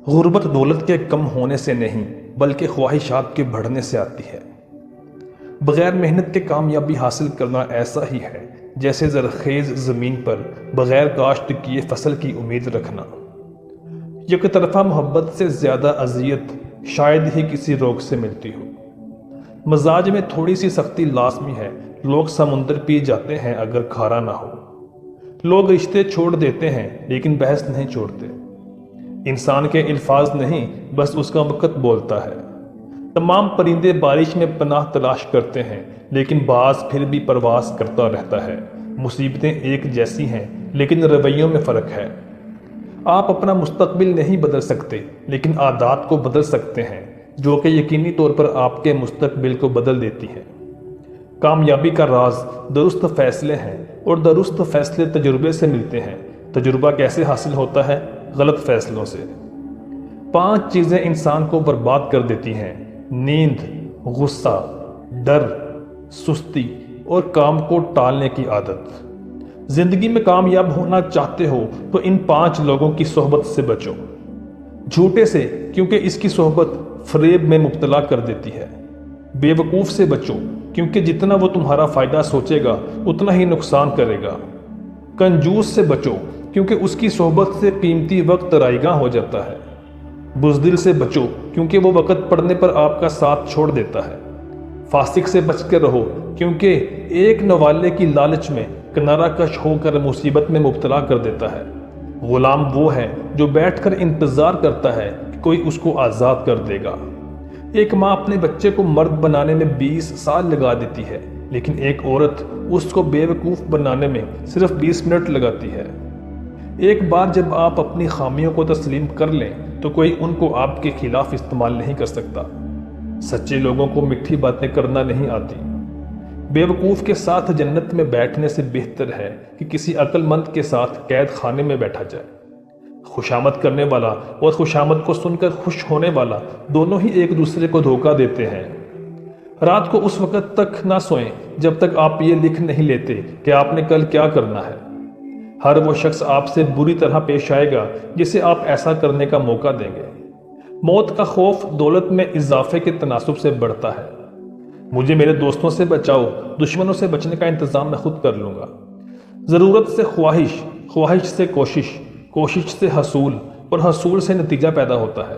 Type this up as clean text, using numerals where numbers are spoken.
غربت دولت کے کم ہونے سے نہیں بلکہ خواہشات کے بڑھنے سے آتی ہے۔ بغیر محنت کے کامیابی حاصل کرنا ایسا ہی ہے جیسے زرخیز زمین پر بغیر کاشت کیے فصل کی امید رکھنا۔ یک طرفہ محبت سے زیادہ اذیت شاید ہی کسی روگ سے ملتی ہو۔ مزاج میں تھوڑی سی سختی لازمی ہے، لوگ سمندر پی جاتے ہیں اگر کھارا نہ ہو۔ لوگ رشتے چھوڑ دیتے ہیں لیکن بحث نہیں چھوڑتے۔ انسان کے الفاظ نہیں، بس اس کا وقت بولتا ہے۔ تمام پرندے بارش میں پناہ تلاش کرتے ہیں لیکن باز پھر بھی پرواز کرتا رہتا ہے۔ مصیبتیں ایک جیسی ہیں لیکن رویوں میں فرق ہے۔ آپ اپنا مستقبل نہیں بدل سکتے لیکن عادات کو بدل سکتے ہیں جو کہ یقینی طور پر آپ کے مستقبل کو بدل دیتی ہے۔ کامیابی کا راز درست فیصلے ہیں اور درست فیصلے تجربے سے ملتے ہیں۔ تجربہ کیسے حاصل ہوتا ہے؟ غلط فیصلوں سے۔ 5 چیزیں انسان کو برباد کر دیتی ہیں: نیند، غصہ، ڈر، سستی اور کام کو ٹالنے کی عادت۔ زندگی میں کامیاب ہونا چاہتے ہو تو ان 5 لوگوں کی صحبت سے بچو۔ جھوٹے سے، کیونکہ اس کی صحبت فریب میں مبتلا کر دیتی ہے۔ بے وقوف سے بچو کیونکہ جتنا وہ تمہارا فائدہ سوچے گا اتنا ہی نقصان کرے گا۔ کنجوس سے بچو کیونکہ اس کی صحبت سے قیمتی وقت رائیگاں ہو جاتا ہے۔ بزدل سے بچو کیونکہ وہ وقت پڑنے پر آپ کا ساتھ چھوڑ دیتا ہے۔ فاسق سے بچ کے رہو کیونکہ ایک نوالے کی لالچ میں کنارہ کش ہو کر مصیبت میں مبتلا کر دیتا ہے۔ غلام وہ ہے جو بیٹھ کر انتظار کرتا ہے کہ کوئی اس کو آزاد کر دے گا۔ ایک ماں اپنے بچے کو مرد بنانے میں 20 سال لگا دیتی ہے لیکن ایک عورت اس کو بے وقوف بنانے میں صرف 20 منٹ لگاتی ہے۔ ایک بار جب آپ اپنی خامیوں کو تسلیم کر لیں تو کوئی ان کو آپ کے خلاف استعمال نہیں کر سکتا۔ سچے لوگوں کو میٹھی باتیں کرنا نہیں آتی۔ بے وقوف کے ساتھ جنت میں بیٹھنے سے بہتر ہے کہ کسی عقل مند کے ساتھ قید خانے میں بیٹھا جائے۔ خوشامد کرنے والا اور خوشامد کو سن کر خوش ہونے والا دونوں ہی ایک دوسرے کو دھوکہ دیتے ہیں۔ رات کو اس وقت تک نہ سوئیں جب تک آپ یہ لکھ نہیں لیتے کہ آپ نے کل کیا کرنا ہے۔ ہر وہ شخص آپ سے بری طرح پیش آئے گا جسے آپ ایسا کرنے کا موقع دیں گے۔ موت کا خوف دولت میں اضافے کے تناسب سے بڑھتا ہے۔ مجھے میرے دوستوں سے بچاؤ، دشمنوں سے بچنے کا انتظام میں خود کر لوں گا۔ ضرورت سے خواہش، خواہش سے کوشش، کوشش سے حصول اور حصول سے نتیجہ پیدا ہوتا ہے۔